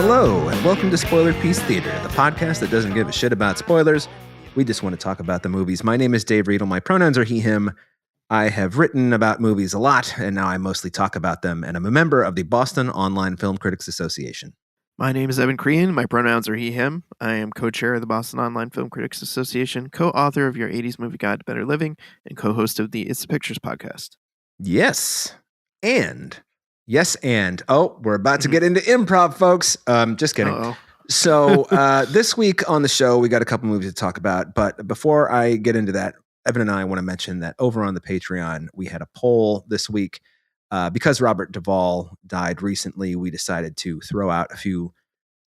Hello, and welcome to Spoiler Piece Theater, the podcast that doesn't give a shit about spoilers. We just want to talk about the movies. My name is Dave Riedel. My pronouns are he, him. I have written about movies a lot, and now I mostly talk about them, and I'm a member of the Boston Online Film Critics Association. My name is Evan Crean. My pronouns are he, him. I am co-chair of the Boston Online Film Critics Association, co-author of Your 80s Movie Guide to Better Living, and co-host of the It's the Pictures podcast. Yes, and we're about to get into improv, folks. Just kidding. Uh-oh. So this week on the show, we got a couple movies to talk about. But before I get into that, Evan and I want to mention that over on the Patreon, we had a poll this week. Because Robert Duvall died recently, we decided to throw out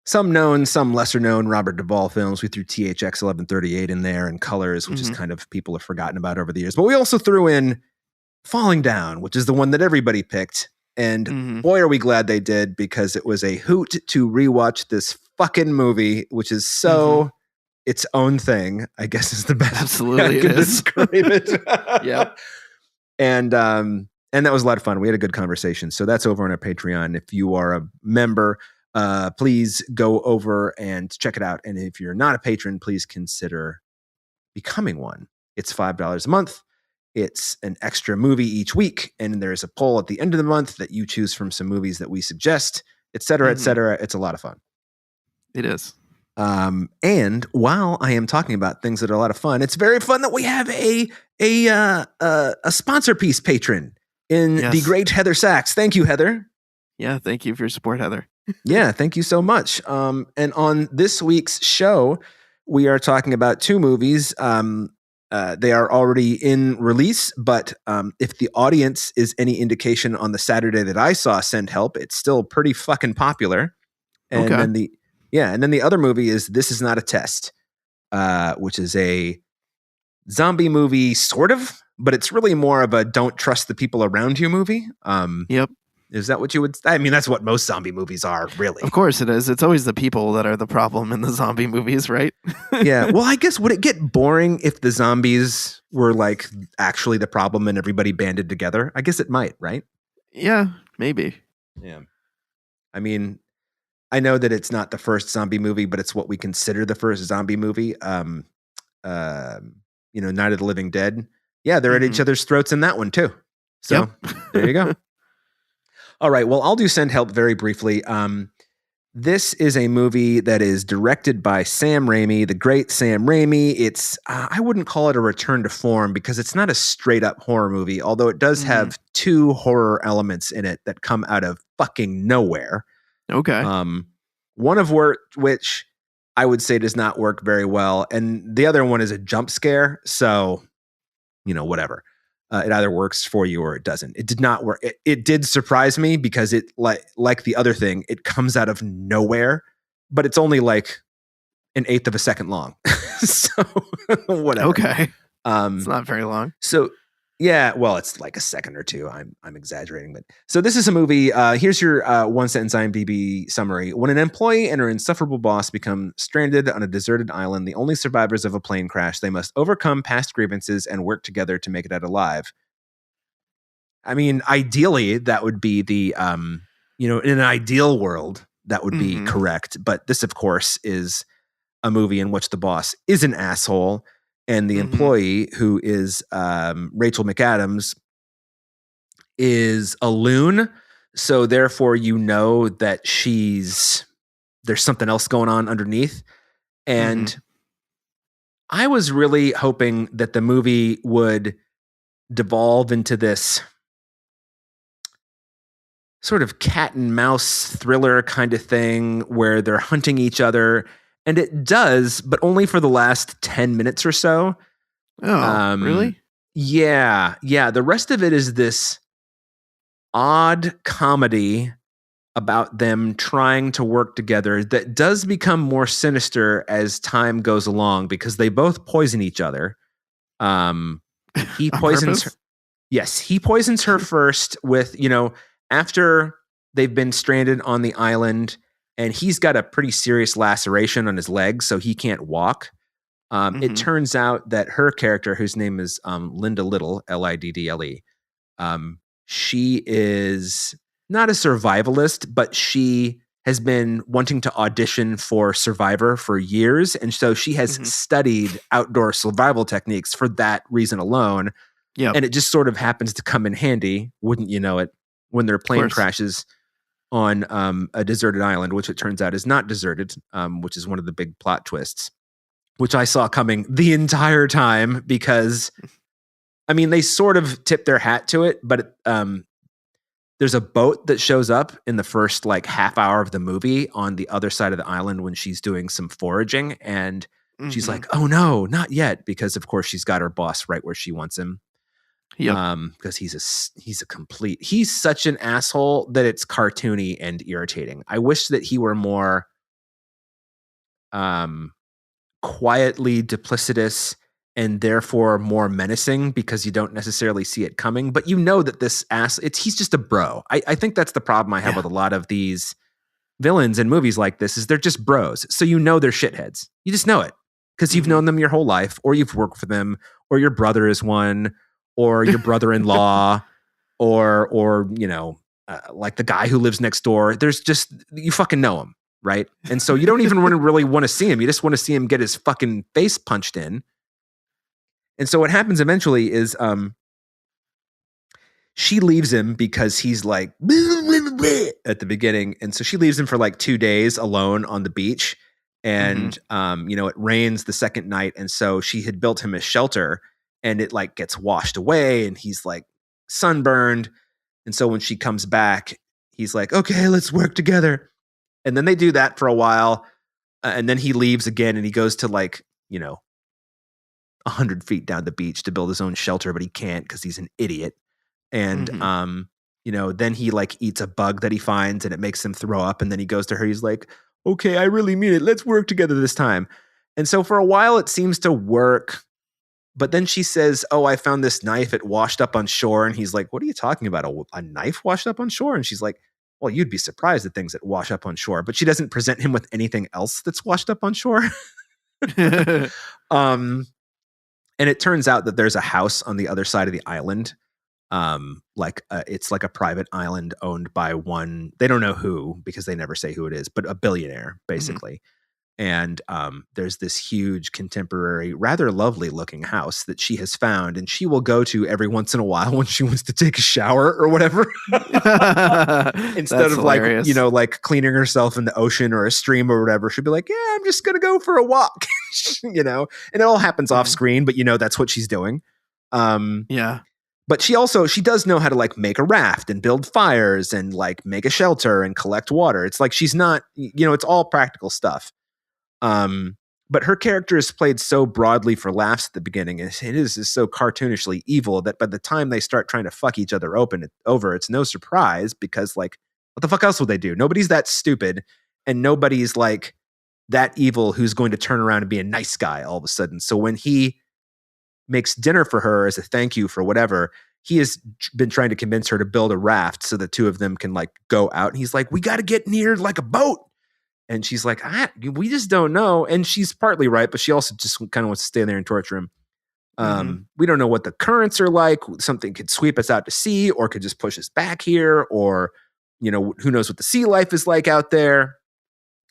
some known, some lesser known Robert Duvall films. We threw THX 1138 in there and Colors, which is kind of people have forgotten about over the years. But we also threw in Falling Down, which is the one that everybody picked. And boy, are we glad they did, because it was a hoot to rewatch this fucking movie, which is so its own thing, I guess is the best way I can describe it. Yep. And that was a lot of fun. We had a good conversation. So that's over on our Patreon. If you are a member, please go over and check it out. And if you're not a patron, please consider becoming one. It's $5 a month. It's an extra movie each week. And there's a poll at the end of the month that you choose from some movies that we suggest, et cetera, et cetera. It's a lot of fun. It is. And while I am talking about things that are a lot of fun, it's very fun that we have a sponsor piece patron in the great Heather Sachs. Thank you, Heather. Yeah, thank you for your support, Heather. Yeah, thank you so much. And on this week's show, we are talking about two movies. They are already in release, but if the audience is any indication, on the Saturday that I saw Send Help, it's still pretty fucking popular. And then the other movie is This Is Not a Test, which is a zombie movie, sort of, but it's really more of a don't trust the people around you movie. Yep. Is that what you would? I mean, that's what most zombie movies are, really. Of course it is. It's always the people that are the problem in the zombie movies, right? Yeah. Well, I guess, would it get boring if the zombies were like actually the problem and everybody banded together? I guess it might, right? Yeah, maybe. Yeah. I mean, I know that it's not the first zombie movie, but it's what we consider the first zombie movie. Night of the Living Dead. Yeah, they're at each other's throats in that one too. So there you go. All right. Well, I'll do Send Help very briefly. This is a movie that is directed by Sam Raimi, the great Sam Raimi. It's I wouldn't call it a return to form, because it's not a straight up horror movie, although it does have two horror elements in it that come out of fucking nowhere. Okay. One of which I would say does not work very well, and the other one is a jump scare. So, whatever. It either works for you or it doesn't. It did not work. It did surprise me, because it like the other thing, it comes out of nowhere, but it's only like an eighth of a second long. So whatever. Okay. It's not very long. So yeah, well, it's like a second or two. I'm exaggerating, but so this is a movie. Here's your one sentence IMDb summary. When an employee and her insufferable boss become stranded on a deserted island, the only survivors of a plane crash, they must overcome past grievances and work together to make it out alive. I mean, ideally, that would be the in an ideal world, that would be correct. But this, of course, is a movie in which the boss is an asshole. And the employee, who is Rachel McAdams, is a loon. So therefore, that there's something else going on underneath. And I was really hoping that the movie would devolve into this sort of cat and mouse thriller kind of thing where they're hunting each other. And it does, but only for the last 10 minutes or so. Oh, really? Yeah. Yeah. The rest of it is this odd comedy about them trying to work together that does become more sinister as time goes along, because they both poison each other. He poisons her. Yes, he poisons her first with, after they've been stranded on the island, and he's got a pretty serious laceration on his leg, so he can't walk. It turns out that her character, whose name is Linda Little, Liddle, she is not a survivalist, but she has been wanting to audition for Survivor for years. And so she has studied outdoor survival techniques for that reason alone. Yep. And it just sort of happens to come in handy, wouldn't you know it, when their plane crashes on a deserted island, which it turns out is not deserted, which is one of the big plot twists, which I saw coming the entire time because, I mean, they sort of tip their hat to it, but there's a boat that shows up in the first like half hour of the movie on the other side of the island when she's doing some foraging. And she's like, oh no, not yet. Because of course she's got her boss right where she wants him. Yeah. Because he's such an asshole that it's cartoony and irritating. I wish that he were more quietly duplicitous and therefore more menacing because you don't necessarily see it coming. But you know that he's just a bro. I think that's the problem I have with a lot of these villains in movies like this is they're just bros. So you know they're shitheads. You just know it because you've known them your whole life, or you've worked for them, or your brother is one, or your brother-in-law, or you know, like the guy who lives next door. There's just, you fucking know him, right? And so you don't even really want to see him. You just want to see him get his fucking face punched in. And so what happens eventually is she leaves him because he's like at the beginning. And so she leaves him for like 2 days alone on the beach. And, you know, it rains the second night. And so she had built him a shelter and it like gets washed away and he's like sunburned. And so when she comes back, he's like, okay, let's work together. And then they do that for a while. And then he leaves again and he goes to like, you know, 100 feet down the beach to build his own shelter, but he can't because he's an idiot. And, you know, then he like eats a bug that he finds and it makes him throw up. And then he goes to her. He's like, okay, I really mean it. Let's work together this time. And so for a while it seems to work. But then she says, oh, I found this knife. It washed up on shore. And he's like, what are you talking about? A knife washed up on shore? And she's like, well, you'd be surprised at things that wash up on shore. But she doesn't present him with anything else that's washed up on shore. And it turns out that there's a house on the other side of the island. It's like a private island owned by one, they don't know who because they never say who it is, but a billionaire basically. And there's this huge contemporary, rather lovely looking house that she has found and she will go to every once in a while when she wants to take a shower or whatever. Instead of hilarious. Like, you know, like cleaning herself in the ocean or a stream or whatever, she'll be like, yeah, I'm just going to go for a walk, you know, and it all happens off screen, but you know, that's what she's doing. Yeah. But she does know how to like make a raft and build fires and like make a shelter and collect water. It's like, she's not, you know, it's all practical stuff. But her character is played so broadly for laughs at the beginning. It is so cartoonishly evil that by the time they start trying to fuck each other over, it's no surprise because like, what the fuck else would they do? Nobody's that stupid and nobody's like that evil who's going to turn around and be a nice guy all of a sudden. So when he makes dinner for her as a thank you for whatever, he has been trying to convince her to build a raft so the two of them can like go out. And he's like, we got to get near like a boat. And she's like, we just don't know. And she's partly right, but she also just kind of wants to stay there and torture him. We don't know what the currents are like. Something could sweep us out to sea or could just push us back here. Or, you know, who knows what the sea life is like out there.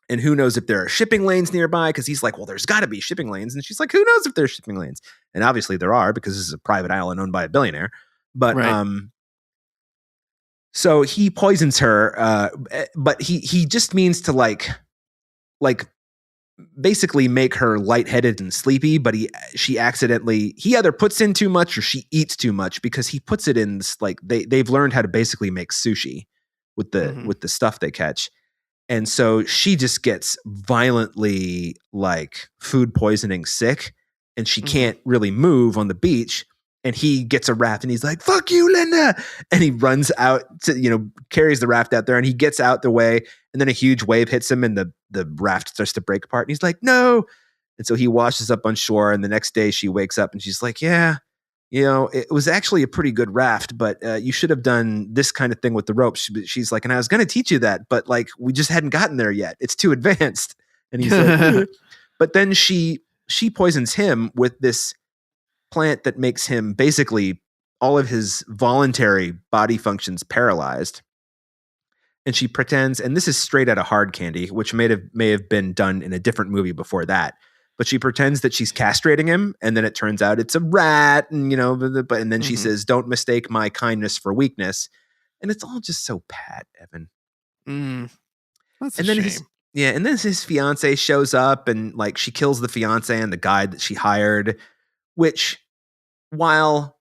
And who knows if there are shipping lanes nearby? Because he's like, well, there's got to be shipping lanes. And she's like, who knows if there's shipping lanes? And obviously there are because this is a private island owned by a billionaire. But so he poisons her. But he just means to like basically make her lightheaded and sleepy, but he either puts in too much or she eats too much because he puts it in this, like they've learned how to basically make sushi with the stuff they catch. And so she just gets violently like food poisoning sick and she can't really move on the beach. And he gets a raft and he's like, fuck you, Linda. And he runs out to, you know, carries the raft out there and he gets out the way. And then a huge wave hits him and the raft starts to break apart. And he's like, no. And so he washes up on shore. And the next day she wakes up and she's like, yeah, you know, it was actually a pretty good raft, but you should have done this kind of thing with the ropes. She's like, and I was going to teach you that, but like, we just hadn't gotten there yet. It's too advanced. And he's like, but then she poisons him with this plant that makes him basically all of his voluntary body functions paralyzed. and she pretends, and this is straight out of Hard Candy, which may have been done in a different movie before that. But she pretends that she's castrating him, and then it turns out it's a rat, and and then she says, "Don't mistake my kindness for weakness," and it's all just so pat, Evan. That's and a then shame. and then his fiance shows up, and like she kills the fiance and the guy that she hired, which, while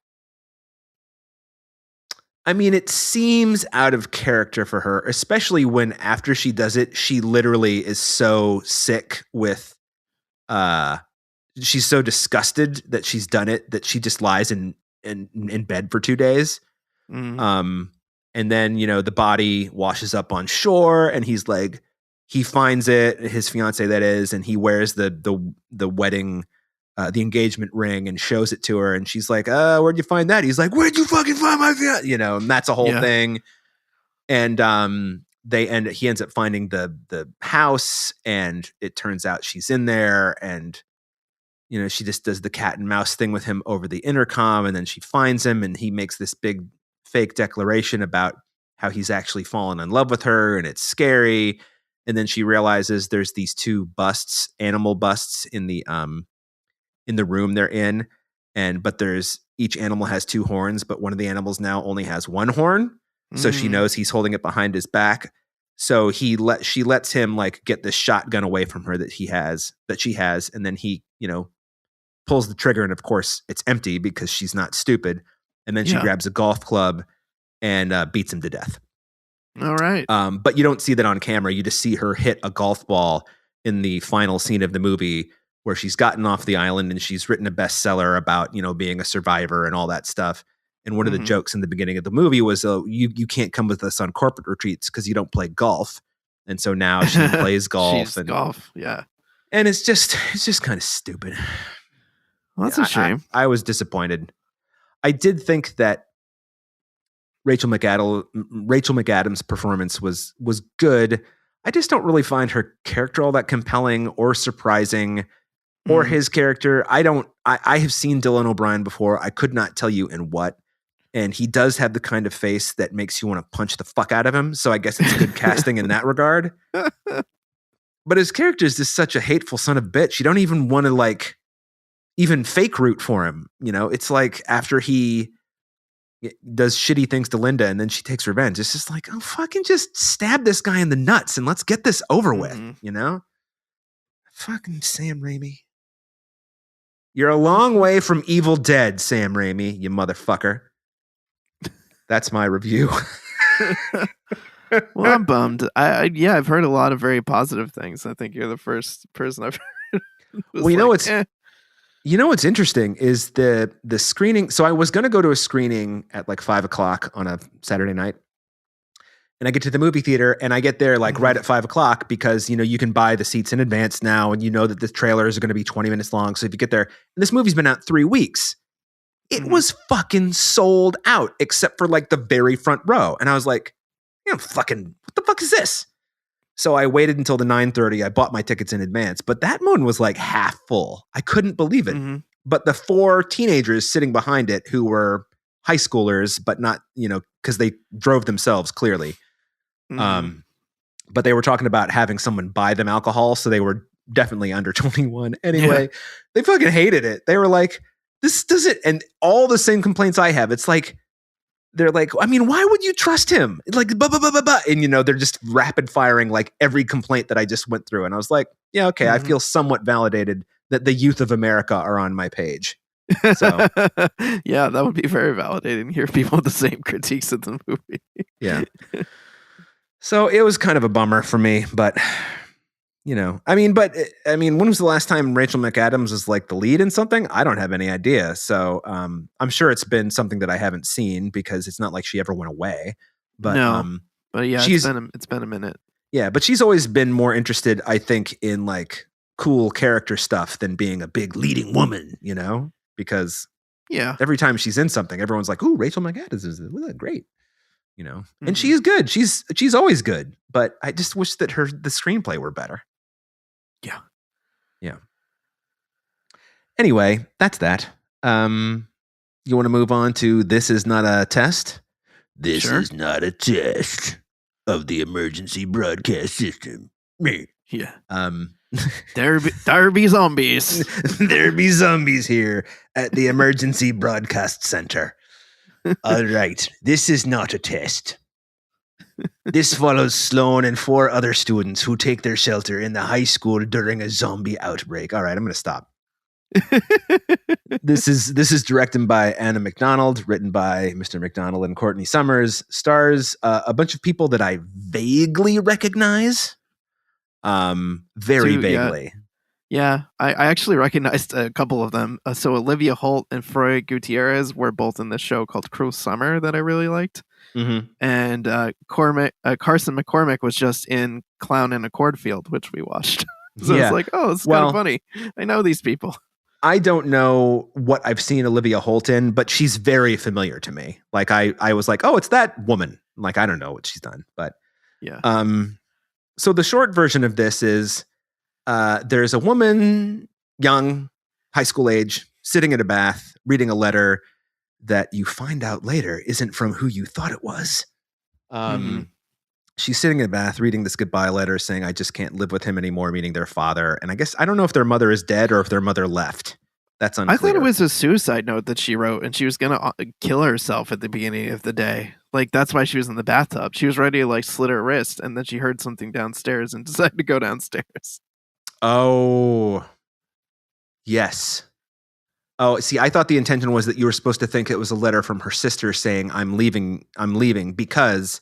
I mean, it seems out of character for her, especially when after she does it, she literally is so sick with she's so disgusted that she's done it that she just lies in bed for 2 days. And then, the body washes up on shore, and he's like, he finds it, his fiance that is, and he wears the wedding, the engagement ring, and shows it to her, and she's like, where'd you find that? He's like, where'd you fucking find my fiance? And that's a whole thing. And he ends up finding the house, and it turns out she's in there, and she just does the cat and mouse thing with him over the intercom, and then she finds him, and he makes this big fake declaration about how he's actually fallen in love with her, and it's scary. And then she realizes there's these 2 busts, animal busts, in the room they're in, but there's each animal has 2 horns, but one of the animals now only has 1 horn. So she knows he's holding it behind his back. So she lets him like get this shotgun away from her that she has, and then he, pulls the trigger, and of course it's empty because she's not stupid. And then she grabs a golf club and beats him to death. All right. But you don't see that on camera. You just see her hit a golf ball in the final scene of the movie, where she's gotten off the island and she's written a bestseller about, being a survivor and all that stuff. And one of the jokes in the beginning of the movie was, you can't come with us on corporate retreats because you don't play golf. And so now she plays golf. Golf, yeah. And it's just kind of stupid. Well, that's a shame. I was disappointed. I did think that Rachel McAdams' performance was good. I just don't really find her character all that compelling or surprising, or his character. I have seen Dylan O'Brien before. I could not tell you in what. And he does have the kind of face that makes you want to punch the fuck out of him. So I guess it's good casting in that regard. But his character is just such a hateful son of a bitch. You don't even want to even fake root for him. It's like after he does shitty things to Linda and then she takes revenge. It's just like, oh, fucking just stab this guy in the nuts and let's get this over with, Fucking Sam Raimi. You're a long way from Evil Dead, Sam Raimi, you motherfucker. That's my review. Well, I'm bummed. I've heard a lot of very positive things. I think you're the first person I've heard. You know what's interesting is the screening. So I was going to go to a screening at like 5:00 on a Saturday night, and I get to the movie theater and I get there like right at 5:00 because you can buy the seats in advance now, and that the trailers are going to be 20 minutes long. So if you get there, and this movie's been out 3 weeks, it was fucking sold out except for like the very front row, and I was like, fucking, what the fuck is this? So I waited until the 9:30. I bought my tickets in advance, but that one was like half full. I couldn't believe it. But the 4 teenagers sitting behind it who were high schoolers, but not, because they drove themselves clearly. But they were talking about having someone buy them alcohol. So they were definitely under 21. Anyway, They fucking hated it. They were like, this doesn't, and all the same complaints I have. It's like, they're like, I mean, why would you trust him? Like, blah, blah, blah, blah, blah. And, they're just rapid firing like every complaint that I just went through. And I was like, yeah, okay, I feel somewhat validated that the youth of America are on my page. So, yeah, that would be very validating to hear people with the same critiques of the movie. Yeah. So it was kind of a bummer for me, but when was the last time Rachel McAdams was like the lead in something? I don't have any idea. So I'm sure it's been something that I haven't seen because it's not like she ever went away. But no, but yeah, it's been a minute. Yeah, but she's always been more interested, I think, in like cool character stuff than being a big leading woman, because every time she's in something, everyone's like, "Ooh, Rachel McAdams is great." And she is good. She's always good, but I just wish that the screenplay were better. Yeah. Anyway, that's that. You want to move on to This Is Not a Test? This is not a test. of the emergency broadcast system. Me. Yeah. Um, There be zombies. there be zombies here at the emergency broadcast center. All right, this is not a test. This follows Sloan and 4 other students who take their shelter in the high school during a zombie outbreak. All right, I'm going to stop. This is directed by Anna McDonald, written by Mr. McDonald and Courtney Summers. Stars a bunch of people that I vaguely recognize. Very vaguely. Yeah, I actually recognized a couple of them. So Olivia Holt and Froy Gutierrez were both in this show called Cruel Summer that I really liked. Mm-hmm. And Carson McCormick was just in Clown in a Cornfield, which we watched. So it's like, oh, it's kind of funny. I know these people. I don't know what I've seen Olivia Holt in, but she's very familiar to me. Like I was like, oh, it's that woman. Like, I don't know what she's done, but yeah. So the short version of this is there's a woman, young, high school age, sitting in a bath, reading a letter that you find out later isn't from who you thought it was. She's sitting in a bath reading this goodbye letter saying, I just can't live with him anymore, meaning their father. And I guess, I don't know if their mother is dead or if their mother left. That's unclear. I thought it was a suicide note that she wrote, and she was going to kill herself at the beginning of the day. Like, that's why she was in the bathtub. She was ready to, like, slit her wrist, and then she heard something downstairs and decided to go downstairs. Oh, yes. Oh, see, I thought the intention was that you were supposed to think it was a letter from her sister saying, I'm leaving, because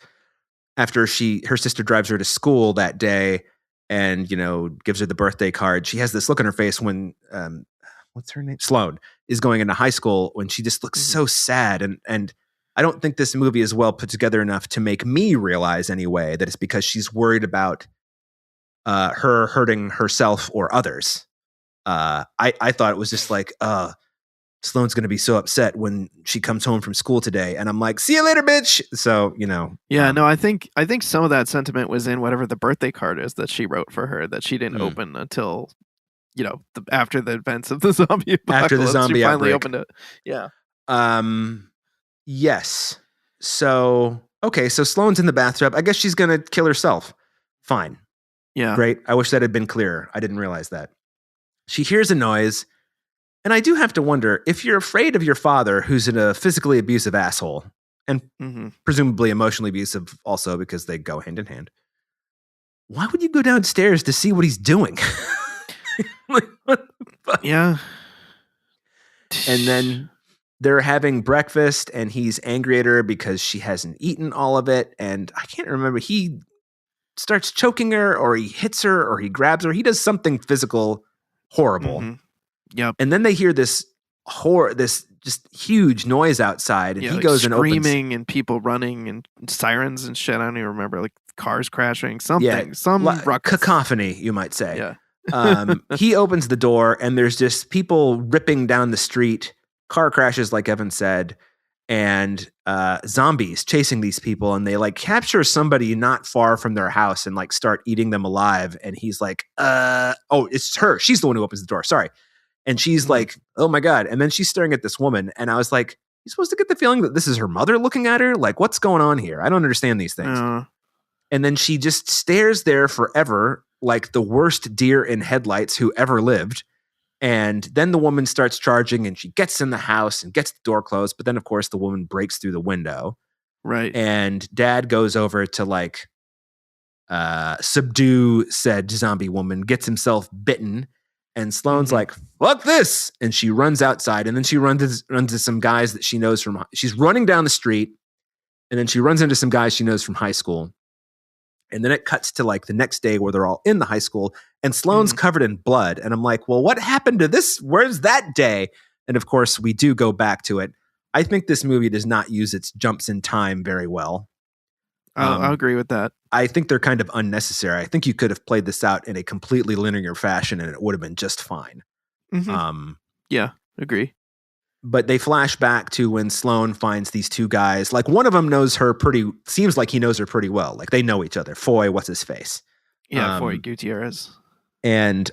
after her sister drives her to school that day and, you know, gives her the birthday card, she has this look on her face when, what's her name? Sloan is going into high school, when she just looks so sad. And I don't think this movie is well put together enough to make me realize anyway that it's because she's worried about her hurting herself or others. I thought it was just like, Sloane's going to be so upset when she comes home from school today. And I'm like, see you later, bitch. So, you know. Yeah, no, I think some of that sentiment was in whatever the birthday card is that she wrote for her that she didn't open until, you know, after the events of the zombie apocalypse. After the zombie she finally outbreak. opened it. Yeah. Yes. So, okay. So Sloane's in the bathtub. I guess she's going to kill herself. Fine. Yeah. Great. I wish that had been clearer. I didn't realize that. She hears a noise. And I do have to wonder, if you're afraid of your father, who's a physically abusive asshole, and presumably emotionally abusive also because they go hand in hand, why would you go downstairs to see what he's doing? Like, what the fuck? Yeah. And then they're having breakfast and he's angry at her because she hasn't eaten all of it. And I can't remember. He starts choking her, or he hits her, or he grabs her. He does something physical horrible. Yep. And then they hear this just huge noise outside, and he goes and opens, screaming and people running and sirens and shit. I don't even remember, like cars crashing, something, some cacophony, you might say. Yeah. He opens the door, and there's just people ripping down the street, car crashes, like Evan said, and zombies chasing these people, and they like capture somebody not far from their house and like start eating them alive. And he's like, oh, it's her. She's the one who opens the door. Sorry. And she's like, oh my God. And then she's staring at this woman. And I was like, you're supposed to get the feeling that this is her mother looking at her. Like, what's going on here? I don't understand these things. And then she just stares there forever, like the worst deer in headlights who ever lived. And then the woman starts charging, and she gets in the house and gets the door closed. But then, of course, the woman breaks through the window. Right. And Dad goes over to like subdue said zombie woman, gets himself bitten. And Sloane's like, fuck this. And she runs outside, and then she runs into some guys that she knows from, she's running down the street, and then she runs into some guys she knows from high school. And then it cuts to like the next day where they're all in the high school, and Sloane's covered in blood. And I'm like, well, what happened to this? Where's that day? And of course, we do go back to it. I think this movie does not use its jumps in time very well. I'll agree with that. I think they're kind of unnecessary. I think you could have played this out in a completely linear fashion and it would have been just fine. Yeah, agree. But they flash back to when Sloane finds these two guys. Like, one of them knows her seems like he knows her pretty well. Like, they know each other. Foy, what's his face? Yeah, Foy Gutierrez. And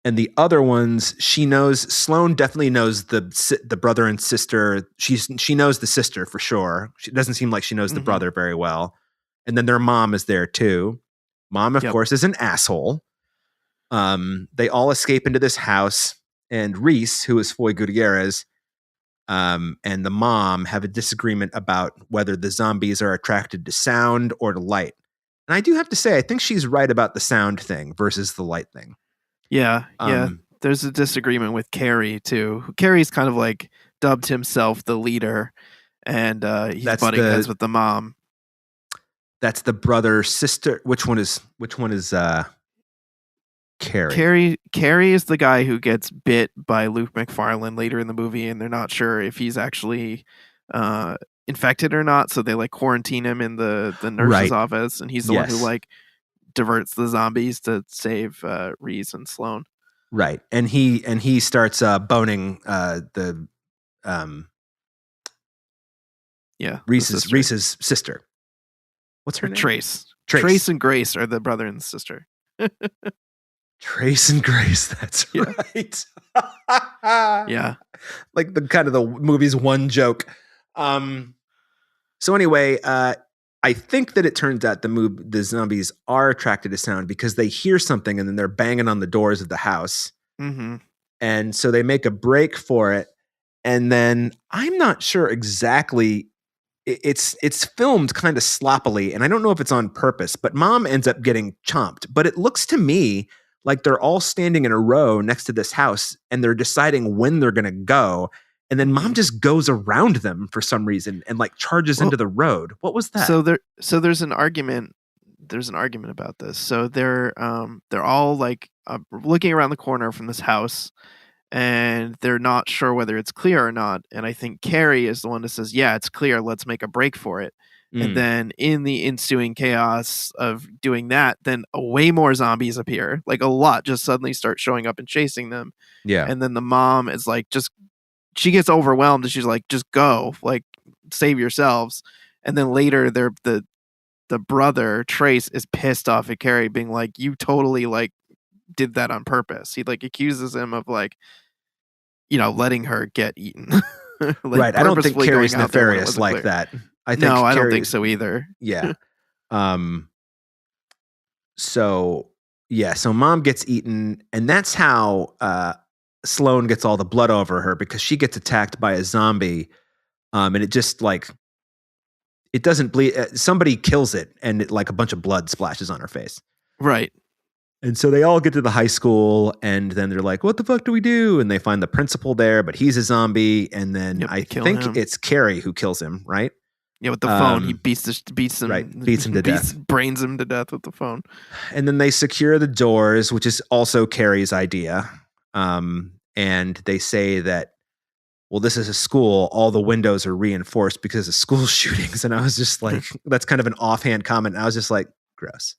the other ones, she knows. Sloane definitely knows the brother and sister. She knows the sister for sure. It doesn't seem like she knows the brother very well. And then their mom is there too. Mom, of Yep. course, is an asshole. They all escape into this house, and Reese, who is Foy Gutierrez, and the mom have a disagreement about whether the zombies are attracted to sound or to light. And I do have to say, I think she's right about the sound thing versus the light thing. Yeah. There's a disagreement with Carrie too. Carrie's kind of like dubbed himself the leader, and he's butting heads with the mom. That's the brother sister. Which one is Carrie? Carrie is the guy who gets bit by Luke McFarlane later in the movie, and they're not sure if he's actually infected or not. So they like quarantine him in the nurse's office, and he's the one who like diverts the zombies to save Reese and Sloane. Right, and he starts boning Reese's sister. What's her name? Trace. Trace and Grace are the brother and sister. Trace and Grace, that's right. Yeah. Like the kind of the movie's one joke. So anyway, I think that it turns out the zombies are attracted to sound because they hear something and then they're banging on the doors of the house. Mm-hmm. And so they make a break for it. And then I'm not sure exactly. It's filmed kind of sloppily, and I don't know if it's on purpose, but Mom ends up getting chomped. But it looks to me like they're all standing in a row next to this house, and they're deciding when they're going to go. And then Mom just goes around them for some reason and like charges into the road. What was that? So there's an argument. There's an argument about this. So they're all like looking around the corner from this house, and they're not sure whether it's clear or not. And I think Carrie is the one that says, yeah, it's clear. Let's make a break for it. And then in the ensuing chaos of doing that, then way more zombies appear. Like a lot just suddenly start showing up and chasing them. Yeah. And then the mom is like, she gets overwhelmed and she's like, just go, like, save yourselves. And then later the brother, Trace, is pissed off at Carrie being like, you totally like did that on purpose. He like accuses him of like, letting her get eaten. Like, right. I don't think Carrie's nefarious like that. I don't think so either. Yeah. So Mom gets eaten, and that's how Sloane gets all the blood over her, because she gets attacked by a zombie, and it just like it doesn't bleed. Somebody kills it, and it, like a bunch of blood splashes on her face. Right. And so they all get to the high school, and then they're like, what the fuck do we do? And they find the principal there, but he's a zombie. And then I think it's Carrie who kills him, right? Yeah, with the phone. He beats him. Right, beats him to death. Brains him to death with the phone. And then they secure the doors, which is also Carrie's idea. And they say that, well, this is a school. All the windows are reinforced because of school shootings. And I was just like, that's kind of an offhand comment. I was just like, gross.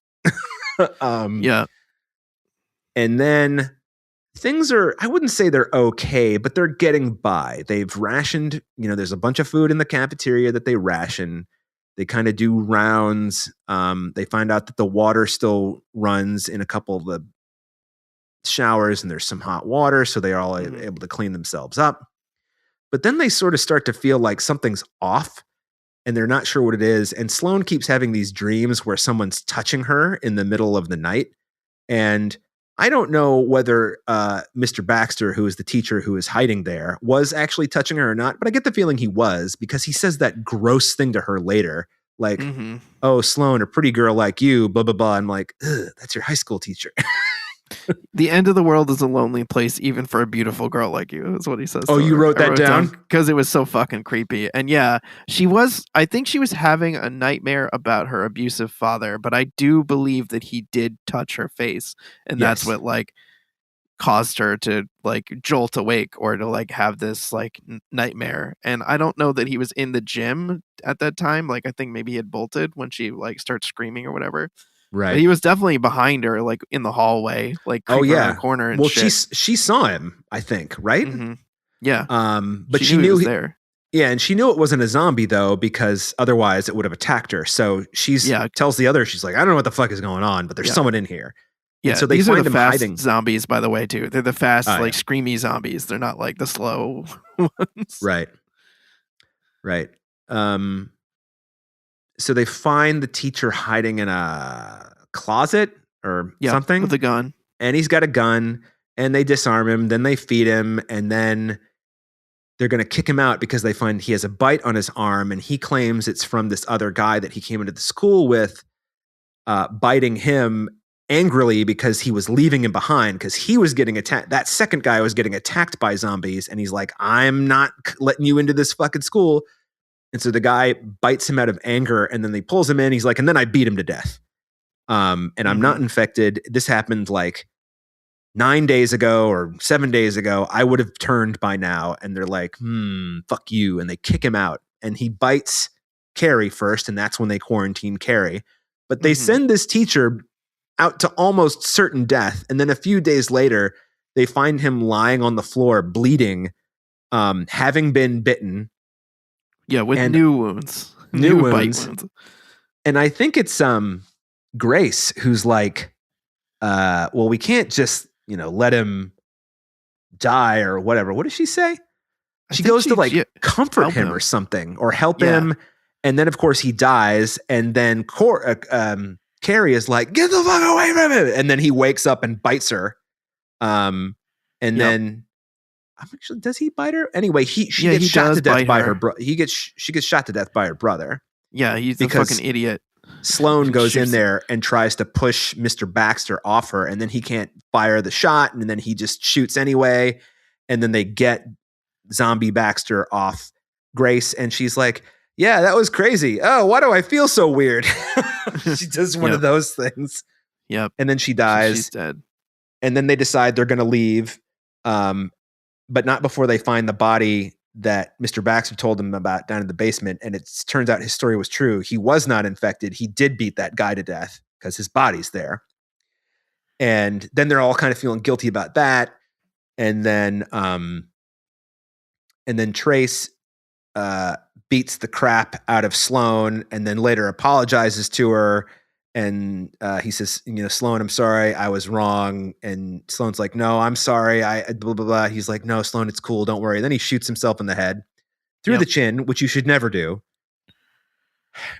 Yeah. And then things are, I wouldn't say they're okay, but they're getting by. They've rationed, there's a bunch of food in the cafeteria that they ration. They kind of do rounds. They find out that the water still runs in a couple of the showers, and there's some hot water, so they are all able to clean themselves up. But then they sort of start to feel like something's off, and they're not sure what it is. And Sloane keeps having these dreams where someone's touching her in the middle of the night. And I don't know whether Mr. Baxter, who is the teacher who is hiding there, was actually touching her or not, but I get the feeling he was, because he says that gross thing to her later, like, oh, Sloane, a pretty girl like you, blah, blah, blah. I'm like, that's your high school teacher. The end of the world is a lonely place, even for a beautiful girl like you, is what he says. Oh, you wrote that down? Because it was so fucking creepy. And yeah, I think she was having a nightmare about her abusive father, but I do believe that he did touch her face. And that's what like caused her to like jolt awake or to like have this like nightmare. And I don't know that he was in the gym at that time. Like I think maybe he had bolted when she like starts screaming or whatever. Right. But he was definitely behind her, like in the hallway, like creeping around the corner. And she saw him, I think, right? Mm-hmm. Yeah. But she knew he was there. Yeah, and she knew it wasn't a zombie though, because otherwise it would have attacked her. So tells the other, she's like, I don't know what the fuck is going on, but there's someone in here. Yeah. And so they these find are the him fast hiding. Zombies, by the way, too. They're the fast, screamy zombies. They're not like the slow ones. Right. so they find the teacher hiding in a closet or Yep, something, with a gun. and he's got a gun, and they disarm him. Then they feed him, and then they're going to kick him out because they find he has a bite on his arm, and he claims it's from this other guy that he came into the school with, biting him angrily because he was leaving him behind because he was getting attacked. That second guy was getting attacked by zombies, and he's like, I'm not letting you into this fucking school. And so the guy bites him out of anger, and then they pulls him in. He's like, and then I beat him to death. And I'm not infected. This happened like 9 days ago or 7 days ago. I would have turned by now. And they're like, fuck you. And they kick him out. And he bites Carrie first, and that's when they quarantine Carrie. But they send this teacher out to almost certain death. And then a few days later, they find him lying on the floor, bleeding, having been bitten. Yeah, with new wounds. New bite wounds. And I think it's Grace who's like, well, we can't just, let him die or whatever. What does she say? She goes to comfort him or something or help him. And then, of course, he dies. And then Carrie is like, get the fuck away from him. And then he wakes up and bites her. And then actually, does he bite her? Anyway, she gets shot to death by her brother. She gets shot to death by her brother. Yeah, he's a fucking idiot. Sloan goes in there and tries to push Mr. Baxter off her, and then he can't fire the shot, and then he just shoots anyway. And then they get zombie Baxter off Grace, and she's like, yeah, that was crazy. Oh, why do I feel so weird? She does one of those things. Yep. And then she dies. She's dead. And then they decide they're going to leave, but not before they find the body that Mr. Baxter told them about down in the basement. And it turns out his story was true. He was not infected. He did beat that guy to death because his body's there. And then they're all kind of feeling guilty about that. And then Trace beats the crap out of Sloan and then later apologizes to her. And he says, Sloan, I'm sorry. I was wrong. And Sloan's like, no, I'm sorry. I blah, blah, blah. He's like, no, Sloan, it's cool. Don't worry. And then he shoots himself in the head through the chin, which you should never do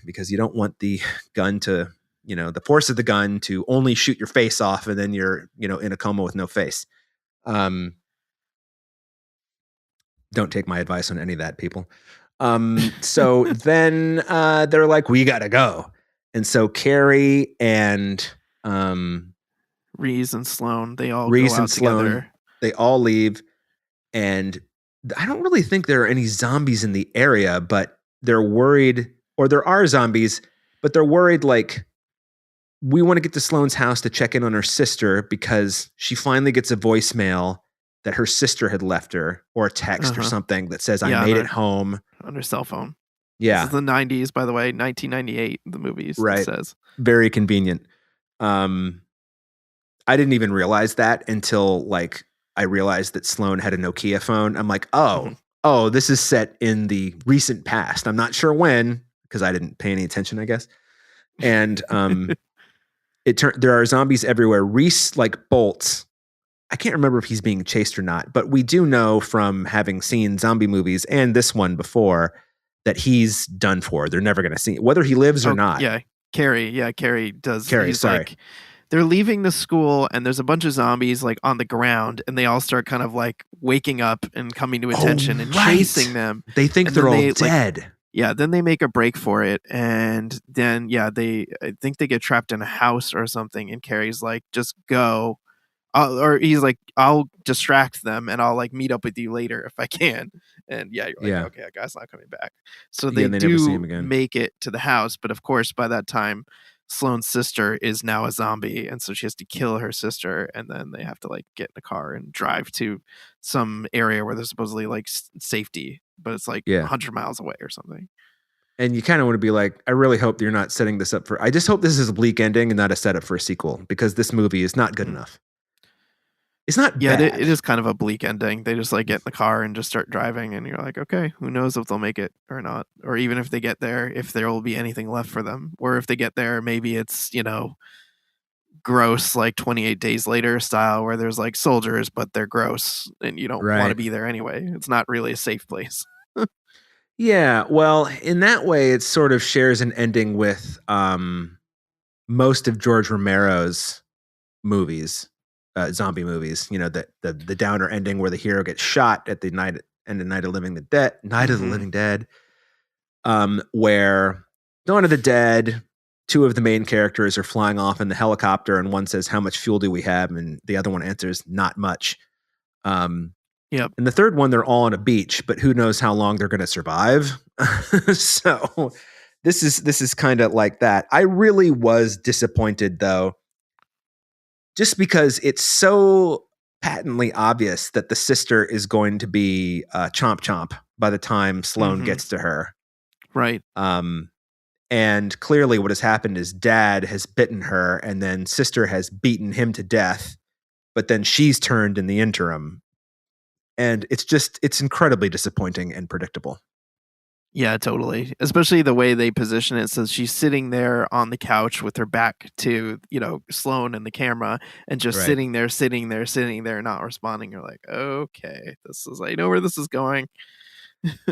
because you don't want the gun to, the force of the gun to only shoot your face off. And then you're, in a coma with no face. Don't take my advice on any of that, people. So then they're like, we got to go. And so Carrie and Reese and Sloan, they all go out together. They all leave. And I don't really think there are any zombies in the area, but they're worried, or there are zombies, but they're worried like, we want to get to Sloan's house to check in on her sister because she finally gets a voicemail that her sister had left her, or a text or something that says, I made it home. On her cell phone. Yeah. This is the 90s, by the way, 1998, the movies, right. It says. Very convenient. I didn't even realize that until I realized that Sloan had a Nokia phone. I'm like, oh, this is set in the recent past. I'm not sure when, because I didn't pay any attention, I guess. And there are zombies everywhere. Reese bolts. I can't remember if he's being chased or not, but we do know from having seen zombie movies and this one before that he's done for. They're never going to see whether he lives or not. Yeah, Carrie does. Carrie, sorry. They're leaving the school and there's a bunch of zombies on the ground and they all start kind of waking up and coming to attention and chasing them. They think they're all dead. Then they make a break for it. And then, I think they get trapped in a house or something. And Carrie's like, just go. Or he's like, I'll distract them and I'll meet up with you later if I can. And you're like, okay, that guy's not coming back. So they never do see him again. make it to the house. But of course, by that time, Sloane's sister is now a zombie. And so she has to kill her sister. And then they have to get in a car and drive to some area where there's supposedly safety. But it's 100 miles away or something. And you kind of want to be like, I really hope you're not setting this up for, I just hope this is a bleak ending and not a setup for a sequel because this movie is not good enough. It's not bad. It is kind of a bleak ending. They just get in the car and just start driving and you're like, okay, who knows if they'll make it or not. Or even if they get there, if there will be anything left for them. Or if they get there, maybe it's, gross 28 Days Later style where there's soldiers, but they're gross and you don't want to be there anyway. It's not really a safe place. Yeah, well, in that way, it sort of shares an ending with most of George Romero's movies, zombie movies. You know, the downer ending where the hero gets shot at the night and the Night of Living the Dead, Night of the Hmm. Living Dead, where Dawn of the Dead, two of the main characters are flying off in the helicopter, and one says, "How much fuel do we have?" and the other one answers, "Not much." Um, Yep. and the third one, they're all on a beach, but who knows how long they're going to survive? So this is kind of like that. I really was disappointed though, just because it's so patently obvious that the sister is going to be Chomp Chomp by the time Sloane Hmm. gets to her. Right. Um, and clearly, what has happened is dad has bitten her, and then sister has beaten him to death. But then she's turned in the interim, and it's incredibly disappointing and predictable. Yeah, totally. Especially the way they position it. So she's sitting there on the couch with her back to, Sloane and the camera and just Right. sitting there, sitting there, sitting there, not responding. You're like, okay, I know where this is going.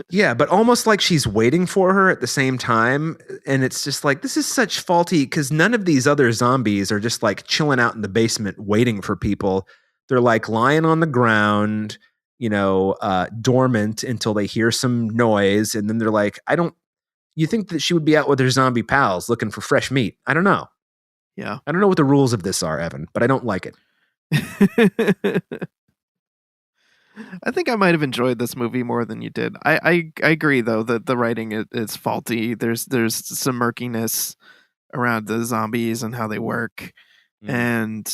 Yeah, but almost like she's waiting for her at the same time. And it's just like, this is such faulty because none of these other zombies are just like chilling out in the basement waiting for people. They're like lying on the ground, dormant until they hear some noise. And then they're like, you think that she would be out with her zombie pals looking for fresh meat? I don't know. Yeah. I don't know what the rules of this are, Evan, but I don't like it. I think I might have enjoyed this movie more than you did. I agree though that the writing is faulty. There's some murkiness around the zombies and how they work, Mm. and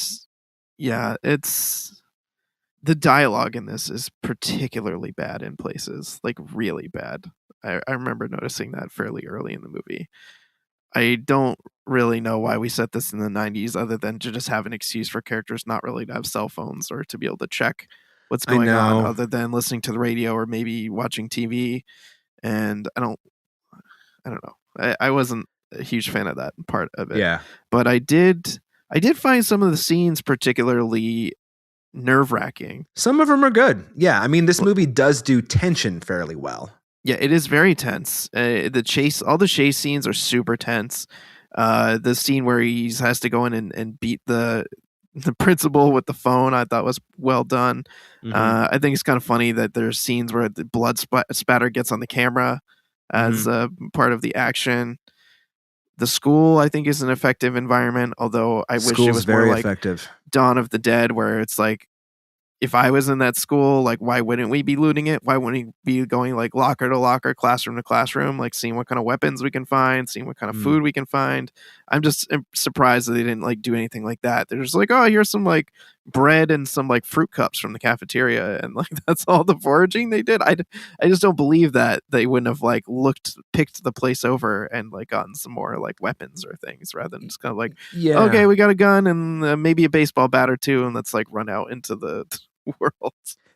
yeah, it's the dialogue in this is particularly bad in places, like really bad. I remember noticing that fairly early in the movie. I don't really know why we set this in the 90s other than to just have an excuse for characters not really to have cell phones or to be able to check what's I going on know. other than listening to the radio or maybe watching TV. And I don't know. I wasn't a huge fan of that part of it. Yeah. But I did find some of the scenes particularly nerve-wracking. Some of them are good. Yeah. I mean, this movie does do tension fairly well. Yeah, it is very tense. All the chase scenes are super tense. The scene where he has to go in and beat the principal with the phone, I thought was well done. Mm-hmm. I think it's kind of funny that there's scenes where the blood spatter gets on the camera as Mm-hmm. part of the action. The school, I think, is an effective environment, although I wish it School's was more very like effective. Dawn of the Dead, where it's like if I was in that school, like, why wouldn't we be looting it? Why wouldn't we be going like locker to locker, classroom to classroom, like seeing what kind of weapons we can find, seeing what kind of Mm. food we can find? I'm just surprised that they didn't like do anything like that. They're just like, oh, here's some like bread and some like fruit cups from the cafeteria, and like that's all the foraging they did. I just don't believe that they wouldn't have like picked the place over and like gotten some more like weapons or things rather than just kind of like, Yeah. okay, we got a gun and maybe a baseball bat or two, and let's like run out into the world.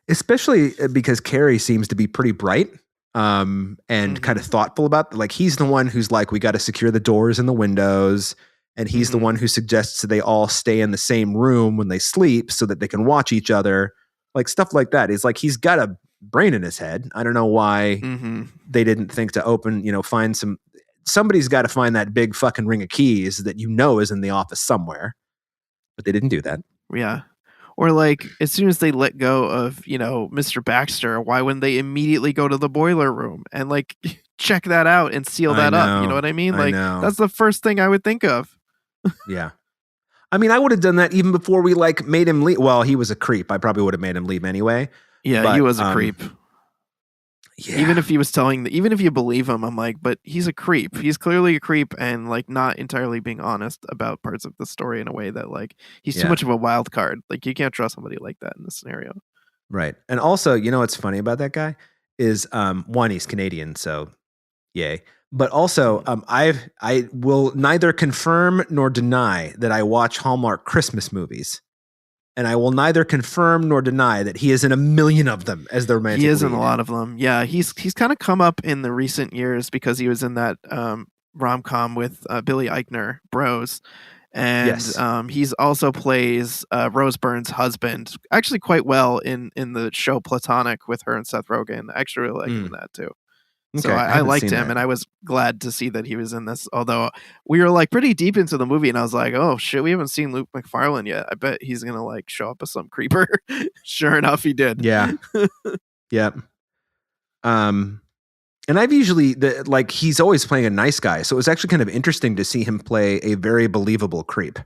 Especially because Carrie seems to be pretty bright and kind Mhm. of thoughtful about like he's the one who's like, we got to secure the doors and the windows. And he's the Mhm. one who suggests they all stay in the same room when they sleep so that they can watch each other. Like stuff like that. It's like he's got a brain in his head. I don't know why Mhm. they didn't think to open, find somebody's got to find that big fucking ring of keys that is in the office somewhere. But they didn't do that. Yeah. Or like as soon as they let go of, Mr. Baxter, why wouldn't they immediately go to the boiler room and like check that out and seal I that up? You know know. what I mean? I Like know. that's the first thing I would think of. Yeah. I mean, I would have done that even before we like made him leave. Well, he was a creep. I probably would have made him leave anyway. Yeah, he But was a creep. Even yeah, if he was even if you believe him, I'm like, but he's a creep. He's clearly a creep and like not entirely being honest about parts of the story in a way that like he's too yeah, much of a wild card. Like you can't trust somebody like that in this scenario. right. And also, what's funny about that guy is one, he's Canadian, so yay. But also, Mhm. I will neither confirm nor deny that I watch Hallmark Christmas movies. And I will neither confirm nor deny that he is in a million of them as the He romantic is in a lead. lot of them. Yeah, he's kind of come up in the recent years because he was in that rom com with Billy Eichner, Bros, and Yes. he's also plays Rose Byrne's husband actually quite well in the show Platonic with her and Seth Rogen. I actually really like him in Mm. that too. So Okay, I I haven't liked seen him, that. and I was glad to see that he was in this. Although we were like pretty deep into the movie, and I was like, "Oh shit, we haven't seen Luke McFarlane yet. I bet he's gonna like show up as some creeper." Sure enough, he did. Yeah. Yeah. And I've usually like he's always playing a nice guy, so it was actually kind of interesting to see him play a very believable creep.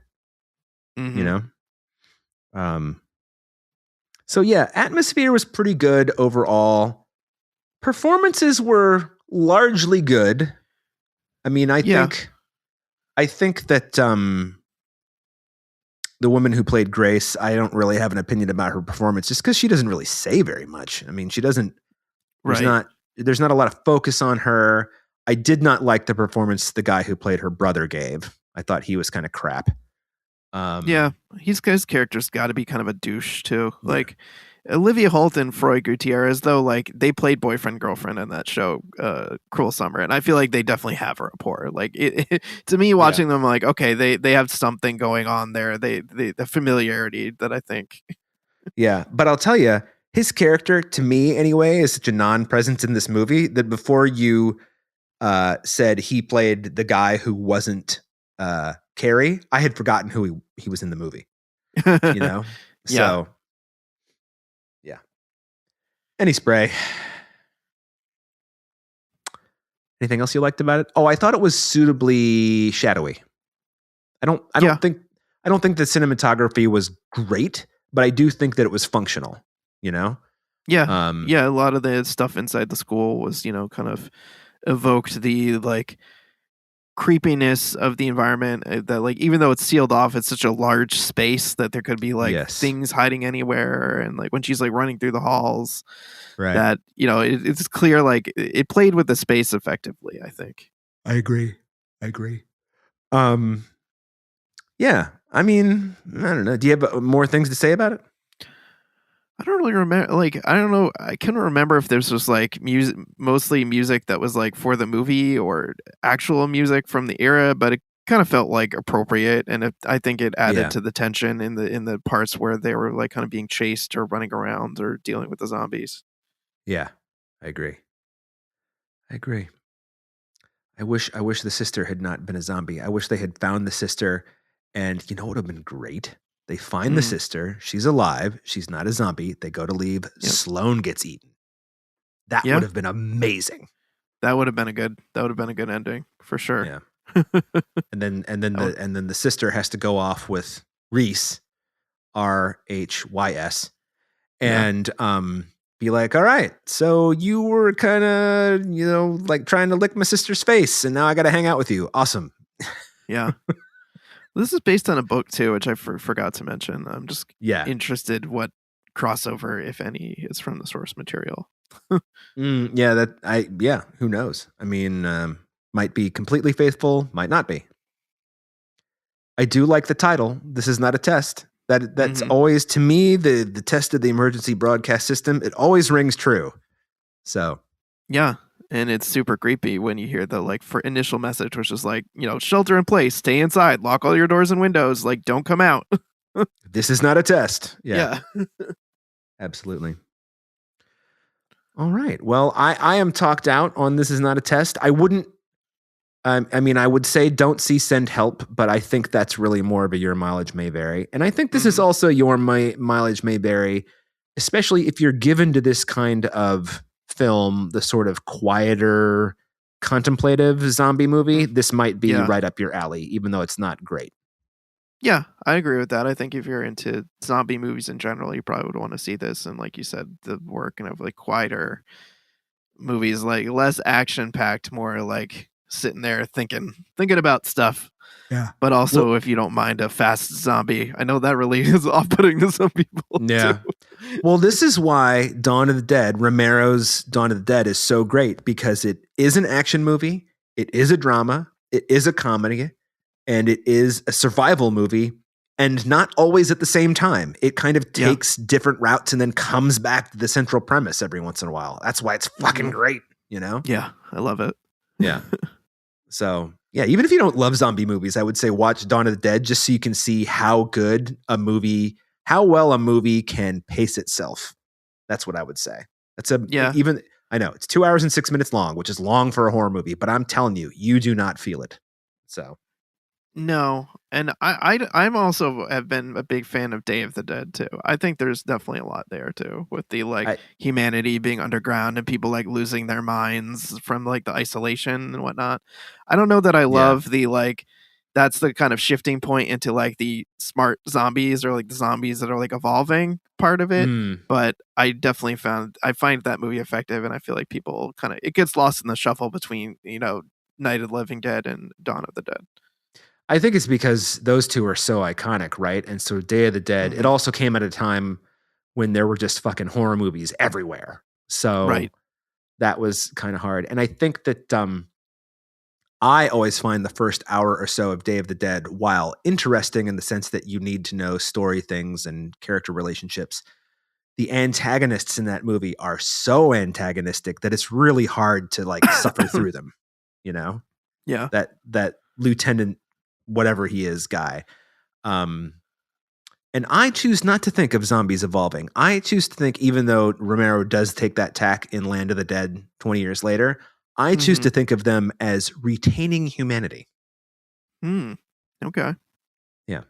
Mhm. You know. So yeah, atmosphere was pretty good overall. Performances were largely good. I mean, I Yeah. think that the woman who played Grace, I don't really have an opinion about her performance just because she doesn't really say very much. I mean, she doesn't. Right. There's not a lot of focus on her. I did not like the performance the guy who played her brother gave. I thought he was kind of crap. Yeah, his character's got to be kind of a douche too. Yeah. Like Olivia Holt and Froy Gutierrez, though, like they played boyfriend girlfriend in that show, Cruel Summer, and I feel like they definitely have a rapport. Like to me, watching them, like okay, they have something going on there. They the familiarity that I think. Yeah, but I'll tell you, his character, to me anyway, is such a non-presence in this movie that before you said he played the guy who wasn't Carrie, I had forgotten who he was in the movie. You know? Yeah. So, yeah. Any spray. Anything else you liked about it? Oh, I thought it was suitably shadowy. I don't think the cinematography was great, but I do think that it was functional, you know? Yeah. Yeah, a lot of the stuff inside the school was, you know, kind of evoked the like creepiness of the environment, that like even though it's sealed off, it's such a large space that there could be like things hiding anywhere, and like when she's like running through the halls, Right. that you know it's clear like it played with the space effectively, I think. I agree. Yeah, I mean, I don't know. Do you have more things to say about it? I don't really remember. Like, I don't know. I couldn't remember if this was like music, mostly music that was like for the movie or actual music from the era, but it kind of felt like appropriate, and I think it added to the tension in the parts where they were like kind of being chased or running around or dealing with the zombies. Yeah, I agree. I wish the sister had not been a zombie. I wish they had found the sister, and you know what would have been great? They find the sister. She's alive. She's not a zombie. They go to leave. Yep. Sloane gets eaten. That would have been amazing. That would have been a good ending for sure. Yeah. and then the sister has to go off with Reese, RHYS, and be like, all right, so you were kind of, you know, like trying to lick my sister's face, and now I got to hang out with you. Awesome. Yeah. This is based on a book too, which I forgot to mention. I'm just interested what crossover, if any, is from the source material. Who knows? I mean, might be completely faithful, might not be. I do like the title. This is not a test. That's always, to me, the test of the emergency broadcast system. It always rings true. So yeah, and it's super creepy when you hear the like for initial message, which is like, you know, shelter in place, stay inside, lock all your doors and windows, like don't come out. This is not a test. Yeah. Absolutely. All right. Well, I am talked out on This Is Not a Test. I wouldn't. I mean, I would say don't see Send Help, but I think that's really more of a your mileage may vary. And I think this is also your mileage may vary, especially if you're given to this kind of film, the sort of quieter, contemplative zombie movie. This might be right up your alley, even though it's not great. Yeah, I agree with that. I think if you're into zombie movies in general, you probably would want to see this. And like you said, the work and of like quieter movies, like less action packed, more like sitting there thinking about stuff. Yeah. But also, if you don't mind a fast zombie, I know that really is off-putting to some people. Yeah. Too. Well, this is why Dawn of the Dead, Romero's Dawn of the Dead, is so great, because it is an action movie, it is a drama, it is a comedy, and it is a survival movie, and not always at the same time. It kind of takes different routes and then comes back to the central premise every once in a while. That's why it's fucking great, you know? Yeah, I love it. Yeah. So, yeah, even if you don't love zombie movies, I would say watch Dawn of the Dead just so you can see how well a movie can pace itself. That's what I would say. I know it's 2 hours and 6 minutes long, which is long for a horror movie, but I'm telling you, you do not feel it. So No, and I'm also have been a big fan of Day of the Dead too. I think there's definitely a lot there too, with the humanity being underground and people like losing their minds from like the isolation and whatnot. I don't know that I love the that's the kind of shifting point into like the smart zombies or like the zombies that are like evolving part of it. But I definitely find that movie effective, and I feel like people it gets lost in the shuffle between Night of the Living Dead and Dawn of the Dead. I think it's because those two are so iconic, right? And so Day of the Dead, it also came at a time when there were just fucking horror movies everywhere. So that was kind of hard. And I think that I always find the first hour or so of Day of the Dead, while interesting in the sense that you need to know story things and character relationships, the antagonists in that movie are so antagonistic that it's really hard to like suffer through them, Yeah. That Lieutenant whatever he is guy. And I choose not to think of zombies evolving. I choose to think, even though Romero does take that tack in Land of the Dead 20 years later, I choose to think of them as retaining humanity. Okay. Yeah.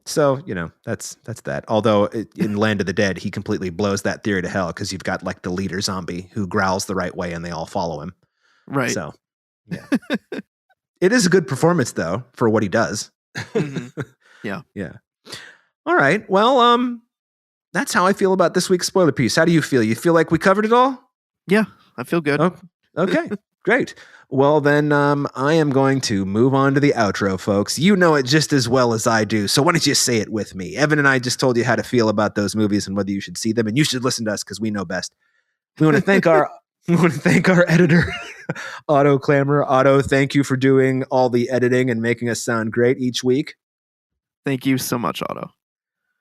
So, that's that. Although in Land of the Dead, he completely blows that theory to hell because you've got like the leader zombie who growls the right way and they all follow him. Right. So, yeah. It is a good performance, though, for what he does. Yeah. Yeah. All right. Well, that's how I feel about this week's spoiler piece. How do you feel? You feel like we covered it all? Yeah, I feel good. Oh, okay. Great. Well, then I am going to move on to the outro, folks. You know it just as well as I do, so why don't you say it with me? Evan and I just told you how to feel about those movies and whether you should see them, and you should listen to us because we know best. We want to thank our editor, Otto Clamor. Otto, thank you for doing all the editing and making us sound great each week. Thank you so much, Otto.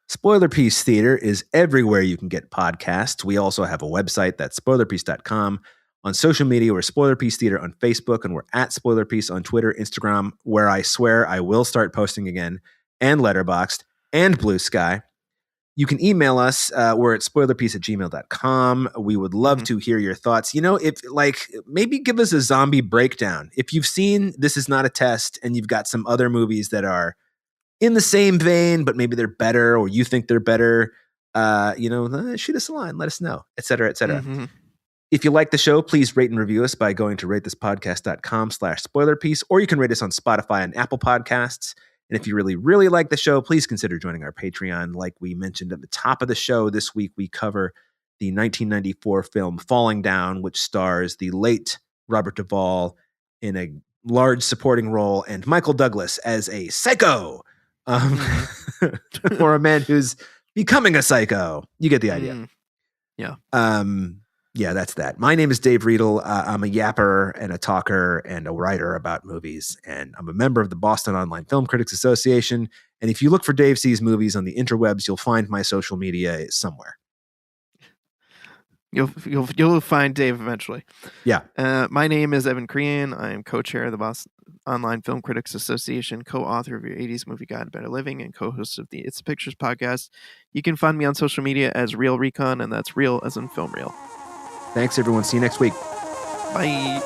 Spoiler Piece Theater is everywhere you can get podcasts. We also have a website, that's spoilerpiece.com. On social media, we're Spoiler Piece Theater on Facebook, and we're at Spoiler Piece on Twitter, Instagram, where I swear I will start posting again, and Letterboxd, and Blue Sky. You can email us. We're at spoilerpiece@gmail.com. We would love to hear your thoughts. If maybe give us a zombie breakdown. If you've seen This Is Not a Test and you've got some other movies that are in the same vein, but maybe they're better or you think they're better, shoot us a line, let us know, et cetera, et cetera. If you like the show, please rate and review us by going to ratethispodcast.com/spoilerpiece, or you can rate us on Spotify and Apple Podcasts. And if you really, really like the show, please consider joining our Patreon. Like we mentioned at the top of the show, this week we cover the 1994 film Falling Down, which stars the late Robert Duvall in a large supporting role and Michael Douglas as a psycho, or a man who's becoming a psycho. You get the idea. Yeah. Yeah, that's that. My name is Dave Riedel. I'm a yapper and a talker and a writer about movies, and I'm a member of the Boston Online Film Critics Association. And if you look for Dave Sees Movies on the interwebs, you'll find my social media somewhere. You'll find Dave eventually. Yeah. My name is Evan Crean. I am co-chair of the Boston Online Film Critics Association, co-author of your 80s Movie Guide, Better Living, and co-host of the It's the Pictures podcast. You can find me on social media as Real Recon, and that's real as in film reel. Thanks, everyone. See you next week. Bye.